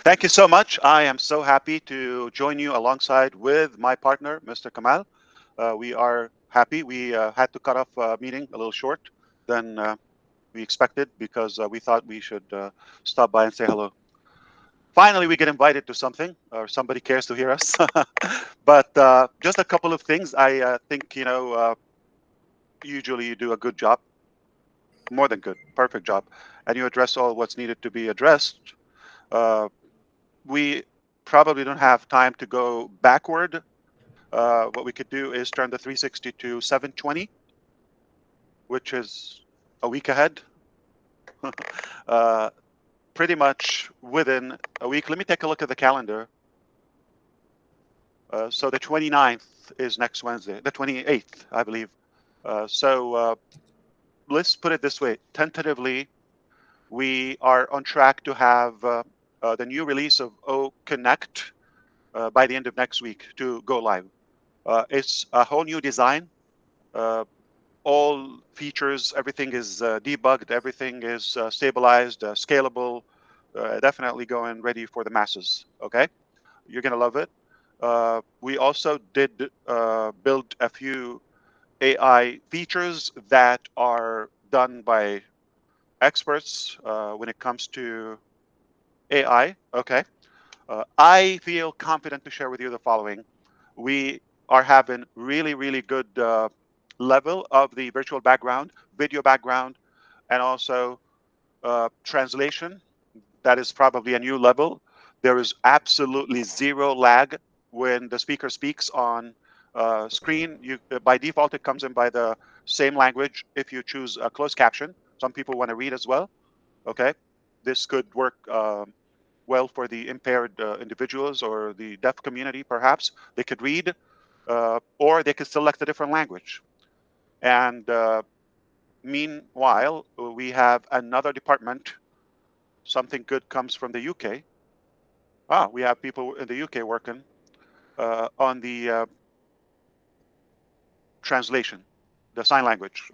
Thank you so much. I am so happy to join you alongside with my partner, Mr. Kamal. We are happy. We had to cut off a meeting a little short than we expected because we thought we should stop by and say hello. Finally, we get invited to something, or somebody cares to hear us. But just a couple of things. I think, usually you do a good job, more than good, perfect job, and you address all what's needed to be addressed. Uh, we probably don't have time to go backward. What we could do is turn the 360 to 720, which is a week ahead. uh, Pretty much within a week. Let me take a look at the calendar. So the 29th is next Wednesday, the 28th, I believe. So let's put it this way. Tentatively, we are on track to have the new release of O Connect by the end of next week to go live. It's a whole new design. Uh, all features, everything is debugged, everything is stabilized, scalable, definitely going ready for the masses. Okay, you're gonna love it. We also did build a few AI features that are done by experts when it comes to AI. Okay, I feel confident to share with you the following. We are having really good level of the virtual background, video background, and also translation. That is probably a new level. There is absolutely zero lag when the speaker speaks on screen. You by default it comes in by the same language. If you choose a closed caption, some people want to read as well. Okay, this could work well for the impaired individuals or the deaf community. Perhaps they could read, or they could select a different language. And meanwhile, we have another department. Something good comes from the UK. We have people in the UK working on the translation, the sign language.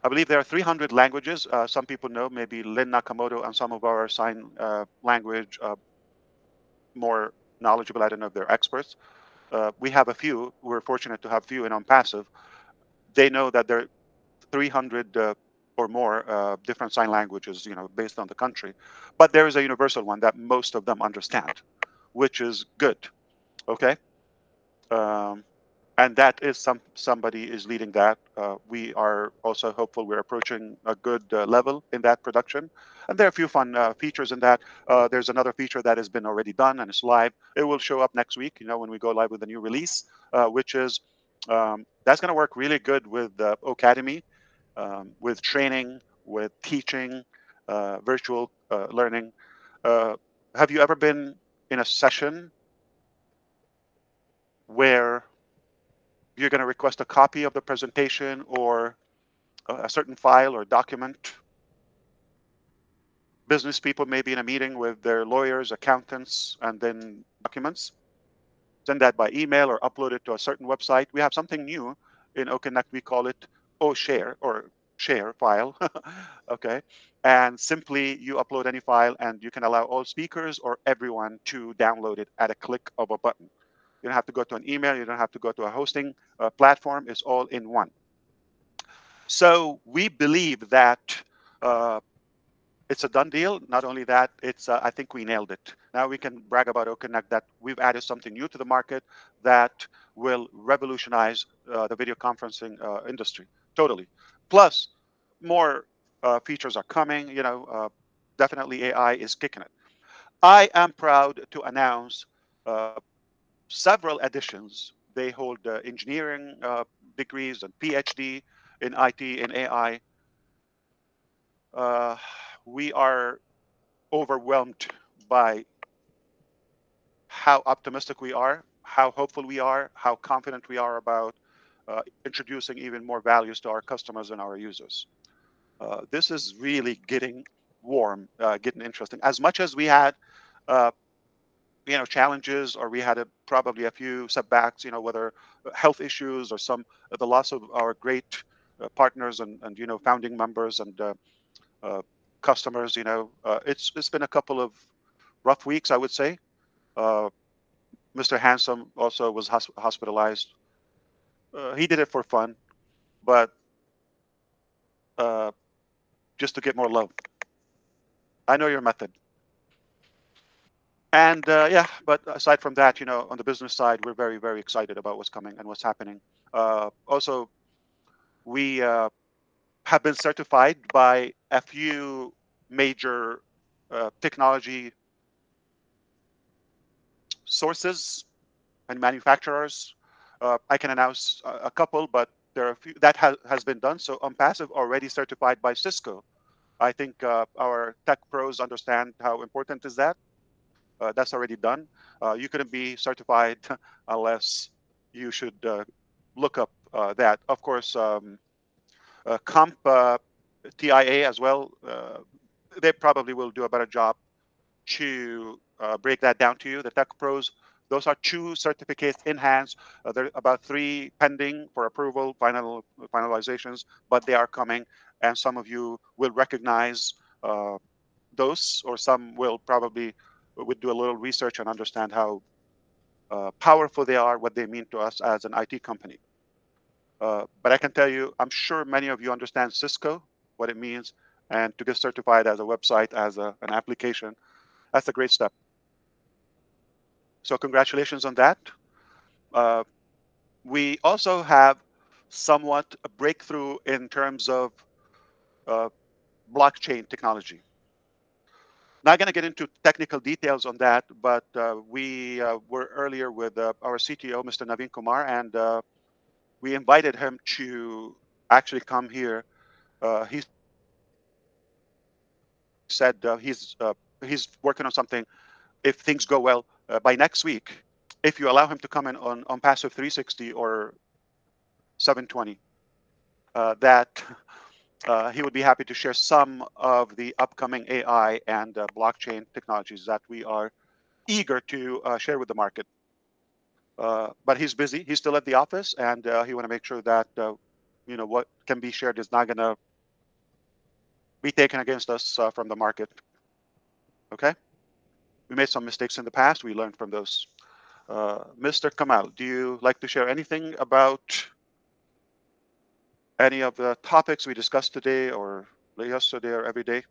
I believe there are 300 languages. Some people know, maybe Lynn Nakamoto and some of our sign language more knowledgeable. I don't know if they're experts. We have a few. We're fortunate to have few in ONPASSIVE. They know that there are 300 or more different sign languages, based on the country. But there is a universal one that most of them understand, which is good. Okay. Um, and that is somebody is leading that. We are also hopeful we're approaching a good level in that production. And there are a few fun features in that. There's another feature that has been already done and it's live. It will show up next week, when we go live with the new release, which is that's going to work really good with Academy, with training, with teaching, virtual learning. Uh, have you ever been in a session where you're going to request a copy of the presentation or a certain file or document? Business people may be in a meeting with their lawyers, accountants, and then documents. Send that by email or upload it to a certain website. We have something new in OConnect. We call it OShare or share file. Okay. And simply you upload any file and you can allow all speakers or everyone to download it at a click of a button. You don't have to go to an email. You don't have to go to a hosting platform. It's all in one. So we believe that uh, it's a done deal. Not only that, it's I think we nailed it. Now we can brag about OConnect that we've added something new to the market that will revolutionize the video conferencing industry totally. Plus, more features are coming. Definitely AI is kicking it. I am proud to announce uh, several additions. They hold engineering degrees and PhD in IT and AI. Uh, we are overwhelmed by how optimistic we are, how hopeful we are, how confident we are about introducing even more values to our customers and our users. This is really getting warm, getting interesting. As much as we had, uh, challenges, or we had probably a few setbacks, whether health issues or the loss of our great partners and founding members and uh, customers. It's been a couple of rough weeks, I would say. Uh, Mr. Handsome also was hospitalized. He did it for fun, but uh, just to get more love. I know your method. And yeah, but aside from that, on the business side, we're very, very excited about what's coming and what's happening. Also, we have been certified by a few major technology sources and manufacturers. I can announce a couple, but there are a few that has been done. So ONPASSIVE already certified by Cisco. I think our tech pros understand how important is that. That's already done. You couldn't be certified unless you should look up that. Of course, Comp TIA as well. They probably will do a better job to break that down to you. The Tech Pros, those are two certificates in hands. There are about three pending for approval, finalizations, but they are coming, and some of you will recognize uh, those, or some will probably would do a little research and understand how powerful they are, what they mean to us as an IT company. But I can tell you, I'm sure many of you understand Cisco, what it means, and to get certified as a website, as an application, that's a great step. So congratulations on that. Uh, we also have somewhat a breakthrough in terms of uh, blockchain technology. Not going to get into technical details on that, but we were earlier with our CTO, Mr. Naveen Kumar, and we invited him to actually come here. He said he's working on something. If things go well, by next week, if you allow him to come in on Passive 360 or 720, that he would be happy to share some of the upcoming AI and blockchain technologies that we are eager to share with the market. But he's busy. He's still at the office, and he want to make sure that what can be shared is not going to be taken against us from the market. Okay, we made some mistakes in the past. We learned from those. Mr. Kamal, do you like to share anything about any of the topics we discussed today, or yesterday, or every day?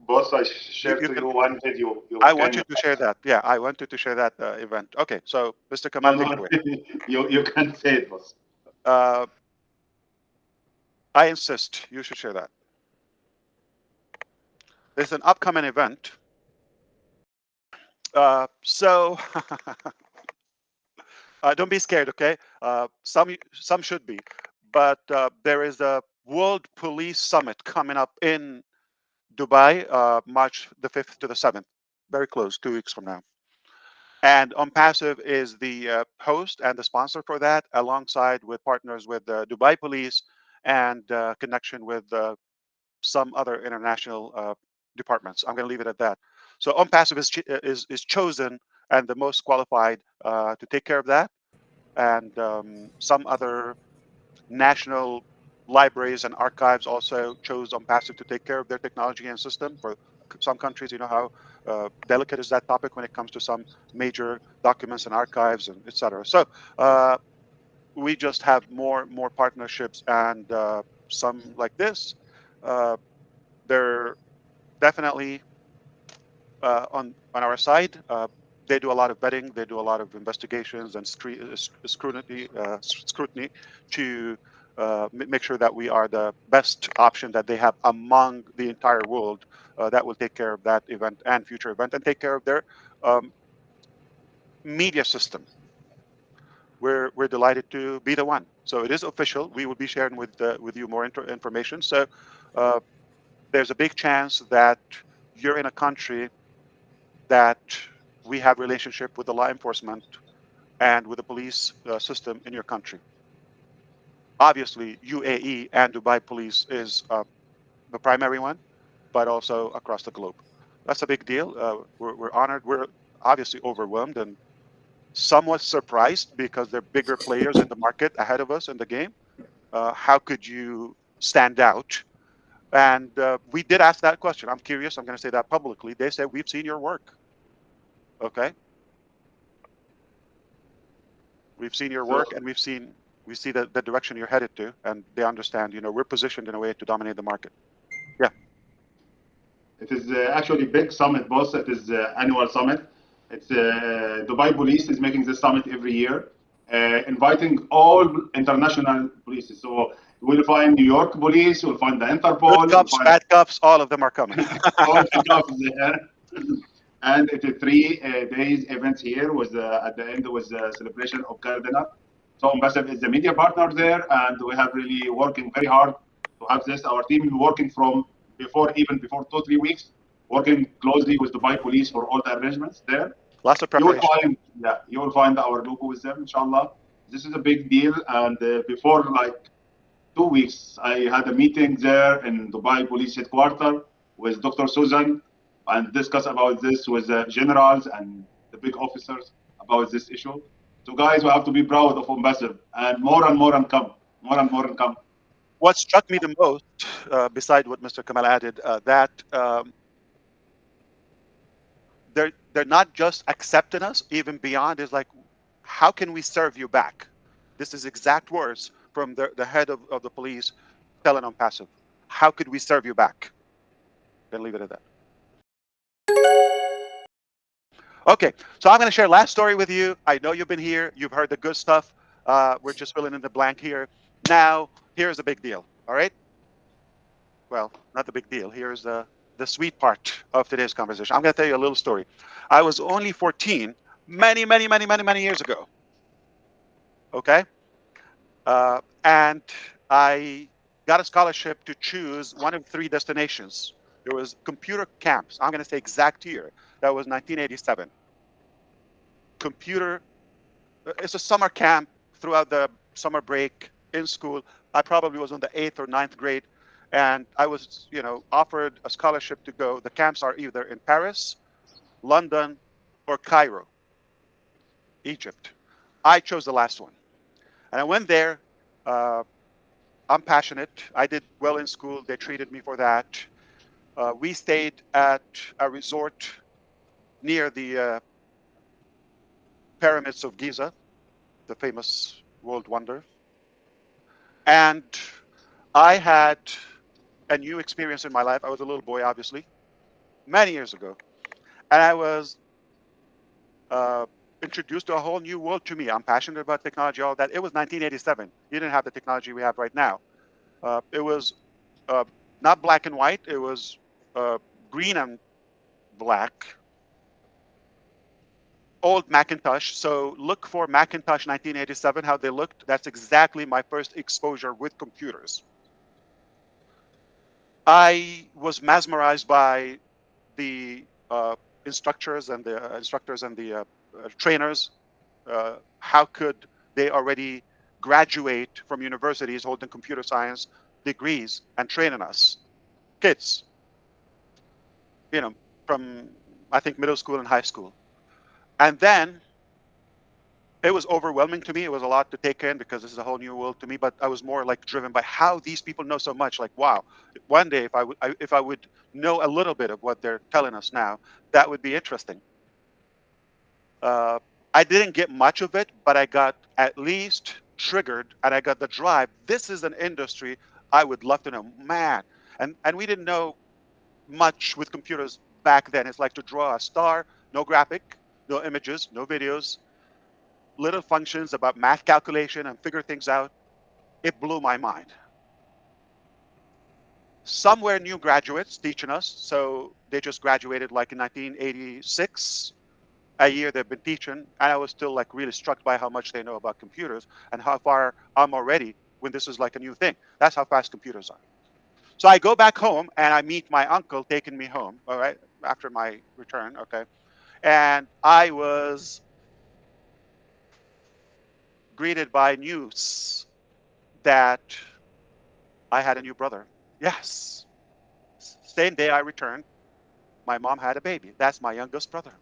Boss, I You, shared you to can. you one video. You I want can you to share that. Yeah, I want you to share that event. Okay, so Mr. no Kamal, take no it away. you can say it, boss. Uh, I insist you should share that. There's an upcoming event. So don't be scared, okay? Some should be, but there is a World Police Summit coming up in Dubai, March the 5th to the 7th. Very close, 2 weeks from now. And OnPassive is the host and the sponsor for that, alongside with partners with Dubai Police and connection with some other international departments. I'm going to leave it at that. So OnPassive is chosen and the most qualified to take care of that, and some other national libraries and archives also chose OnPassive to take care of their technology and system. For some countries, you know how delicate is that topic when it comes to some major documents and archives and etc. So uh, we just have more partnerships, and some like this. Uh, they're definitely on our side. They do a lot of vetting. They do a lot of investigations and scrutiny to make sure that we are the best option that they have among the entire world that will take care of that event and future event and take care of their um, media system. We're delighted to be the one. So it is official. We will be sharing with you more information. So uh, there's a big chance that you're in a country that we have relationship with the law enforcement and with the police system in your country. Obviously, UAE and Dubai police is the primary one, but also across the globe. That's a big deal. We're honored. We're obviously overwhelmed and somewhat surprised because they're bigger players in the market ahead of us in the game. How could you stand out And we did ask that question. I'm curious. I'm going to say that publicly. They said, we've seen your work. Okay. We've seen your work, So and we see the direction you're headed to, and they understand, we're positioned in a way to dominate the market. Yeah. it is actually big summit, boss. It is annual summit. It's Dubai Police is making this summit every year, inviting all international police. So you will find New York police, you'll find the Good Interpol, you'll cups, find bad cups, all of them are coming. all the cops there. And it is 3 days events here. Was at the end was a celebration of Cardinal. So ONPASSIVE is the media partner there, and we have really working very hard to have this. Our team is working from even before 2 3 weeks, working closely with Dubai Police for all the arrangements there. Lots of You will preparation. find, yeah, you will find our logo with them, inshallah. This is a big deal, and before like 2 weeks, I had a meeting there in Dubai Police Headquarters with Dr. Susan and discuss about this with the generals and the big officers about this issue. So, guys, we have to be proud of ONPASSIVE, and more and come, more and more and come. What struck me the most, beside what Mr. Kamal added, that they're not just accepting us, even beyond is like, how can we serve you back? This is exact words from the head of the police telling ONPASSIVE. How could we serve you back? Then leave it at that. Okay, so I'm going to share last story with you. I know you've been here. You've heard the good stuff. We're just filling in the blank here. Now, here's the big deal. All right. Well, not the big deal. Here's the sweet part of today's conversation. I'm going to tell you a little story. I was only 14 many years ago. Okay. And I got a scholarship to choose one of 3 destinations. There was computer camps. I'm going to say exact year. That was 1987. Computer. It's a summer camp throughout the summer break in school. I probably was in the 8th or 9th grade, and I was, offered a scholarship to go. The camps are either in Paris, London, or Cairo, Egypt. I chose the last one, and I went there. Uh, I'm passionate. I did well in school. They treated me for that. We stayed at a resort near the pyramids of Giza, the famous world wonder. And I had a new experience in my life. I was a little boy, obviously, many years ago. And I was uh, introduced to a whole new world to me. I'm passionate about technology, all that. It was 1987. You didn't have the technology we have right now. It was uh, not black and white. It was uh, green and black. Old Macintosh. So look for Macintosh 1987, how they looked. That's exactly my first exposure with computers. I was mesmerized by the instructors and the trainers. How could they already graduate from universities holding computer science degrees and training us kids, you know, from I think middle school and high school. And then it was overwhelming to me. It was a lot to take in because this is a whole new world to me. But I was more like driven by how these people know so much. Like, wow, one day if I would know a little bit of what they're telling us now, that would be interesting. Uh, I didn't get much of it, but I got at least triggered, and I got the drive. This is an industry I would love to know, man. And we didn't know much with computers back then. It's like to draw a star, no graphic, no images, no videos, little functions about math calculation and figure things out. It blew my mind. Somewhere new graduates teaching us. So they just graduated like in 1986, a year they've been teaching. And I was still like really struck by how much they know about computers and how far I'm already when this is like a new thing. That's how fast computers are. So I go back home and I meet my uncle taking me home, all right, after my return, okay. And I was greeted by news that I had a new brother. Yes. Same day I returned, my mom had a baby. That's my youngest brother.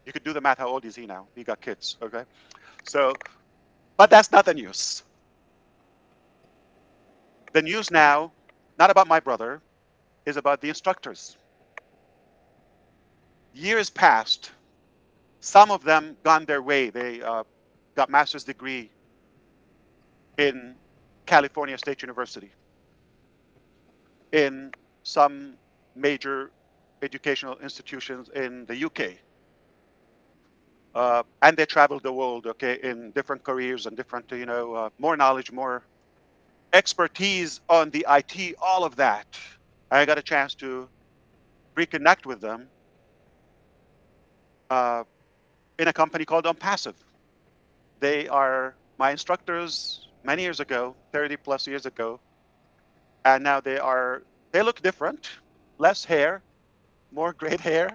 You could do the math. How old is he now? He got kids. Okay. So, but that's not the news. The news now not about my brother, is about the instructors. Years passed. Some of them gone their way. They got master's degree in California State University, in some major educational institutions in the UK. And they traveled the world, okay, in different careers and different, more knowledge, more expertise on the IT, all of that. I got a chance to reconnect with them uh, in a company called ONPASSIVE. They are my instructors many years ago, 30 plus years ago, and now they look different, less hair, more gray hair,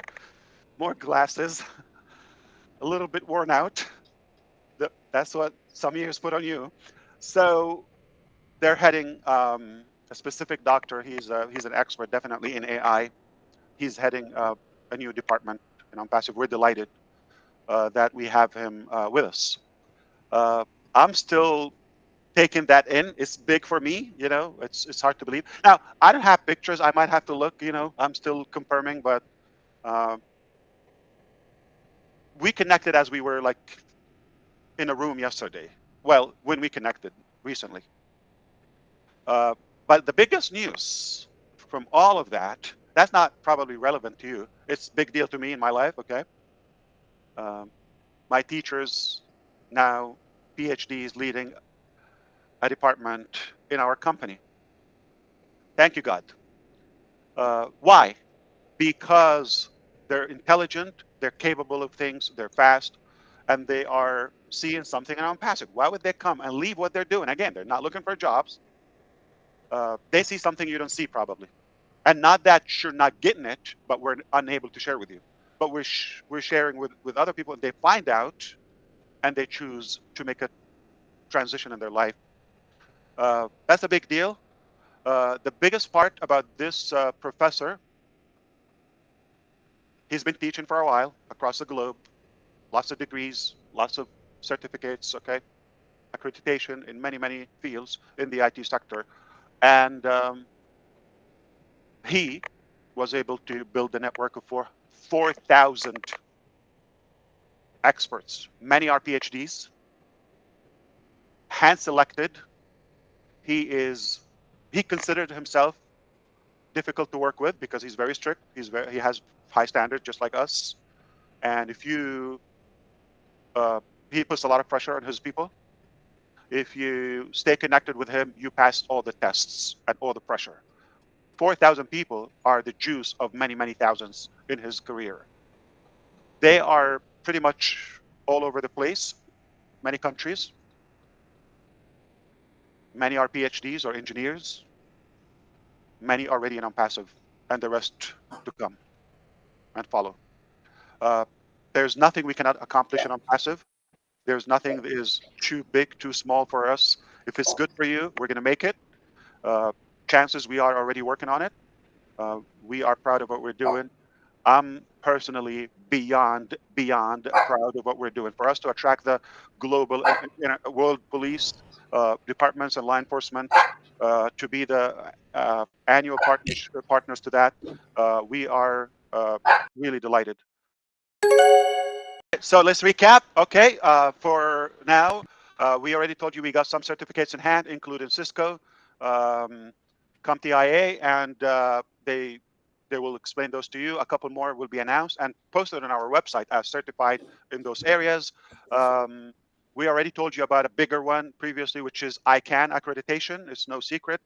more glasses, a little bit worn out. That's what some years put on you. So they're heading a specific doctor. He's an expert, definitely in AI. He's heading a new department in ONPASSIVE. We're delighted that we have him with us. I'm still taking that in. It's big for me, it's hard to believe. Now, I don't have pictures. I might have to look, I'm still confirming, but uh, we connected as we were like in a room yesterday. Well, when we connected recently. Uh, but the biggest news from all of that, that's not probably relevant to you. It's a big deal to me in my life, okay? Um, my teachers now PhDs leading a department in our company. Thank you, God. Why? Because they're intelligent, they're capable of things, they're fast, and they are seeing something around passive. Why would they come and leave what they're doing? Again, they're not looking for jobs. They see something you don't see, probably. And not that you're not getting it, but we're unable to share with you. But we're sharing with other people, and they find out, and they choose to make a transition in their life. That's a big deal. The biggest part about this professor, he's been teaching for a while across the globe, lots of degrees, lots of certificates, okay, accreditation in many, many fields in the IT sector. And he was able to build a network of 4,000 experts. Many are PhDs, hand selected. He considered himself difficult to work with because he's very strict. He has high standards just like us. And if you uh, he puts a lot of pressure on his people. If you stay connected with him, you pass all the tests and all the pressure. 4,000 people are the juice of many, many thousands in his career. They are pretty much all over the place, many countries. Many are PhDs or engineers. Many already in ONPASSIVE, and the rest to come and follow. Uh, there's nothing we cannot accomplish in ONPASSIVE. There's nothing that is too big, too small for us. If it's good for you, we're going to make it. Uh, Chances we are already working on it. We are proud of what we're doing. I'm personally beyond proud of what we're doing. For us to attract the global world police departments and law enforcement to be the annual partners to that, we are really delighted. So let's recap. Okay, for now, we already told you we got some certificates in hand, including Cisco, um, CompTIA, and they will explain those to you. A couple more will be announced and posted on our website as certified in those areas. Um, we already told you about a bigger one previously, which is ICANN accreditation. It's no secret.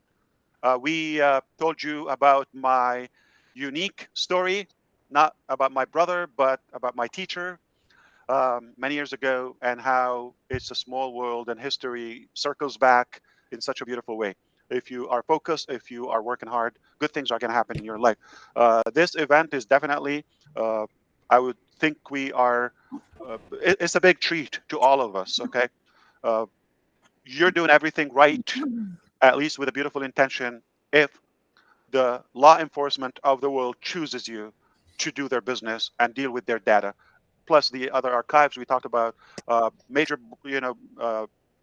We told you about my unique story, not about my brother, but about my teacher many years ago, and how it's a small world and history circles back in such a beautiful way. If you are focused, if you are working hard, good things are going to happen in your life. This event is definitely, I would think we are, it's a big treat to all of us, okay? Uh, you're doing everything right, at least with a beautiful intention, if the law enforcement of the world chooses you to do their business and deal with their data. Plus the other archives we talked about, major,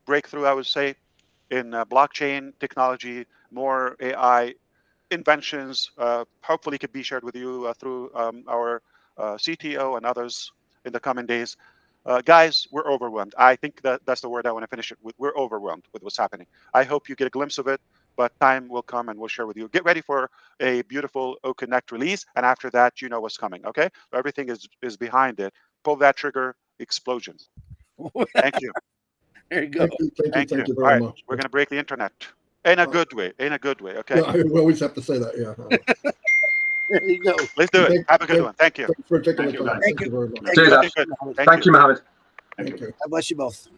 breakthrough, I would say, in blockchain technology, more AI inventions hopefully could be shared with you through our CTO and others in the coming days. Guys, we're overwhelmed. I think that's the word I want to finish it with. We're overwhelmed with what's happening. I hope you get a glimpse of it, but time will come and we'll share with you. Get ready for a beautiful OConnect release, and after that, you know what's coming. Okay, so everything is behind it. Pull that trigger, explosion. Thank you. There you go. Thank you very All right, much. we're gonna break the internet in a good way. In a good way. Okay. Yeah, we always have to say that. Yeah. There you go. Let's do it. Have a good one. Thank you. Thanks for taking the Thank you, time. guys. Thank you very much. Thank You're you. looking good. Mohamed. Thank Thank you, Mohamed. Thank you. Thank you. God bless you both.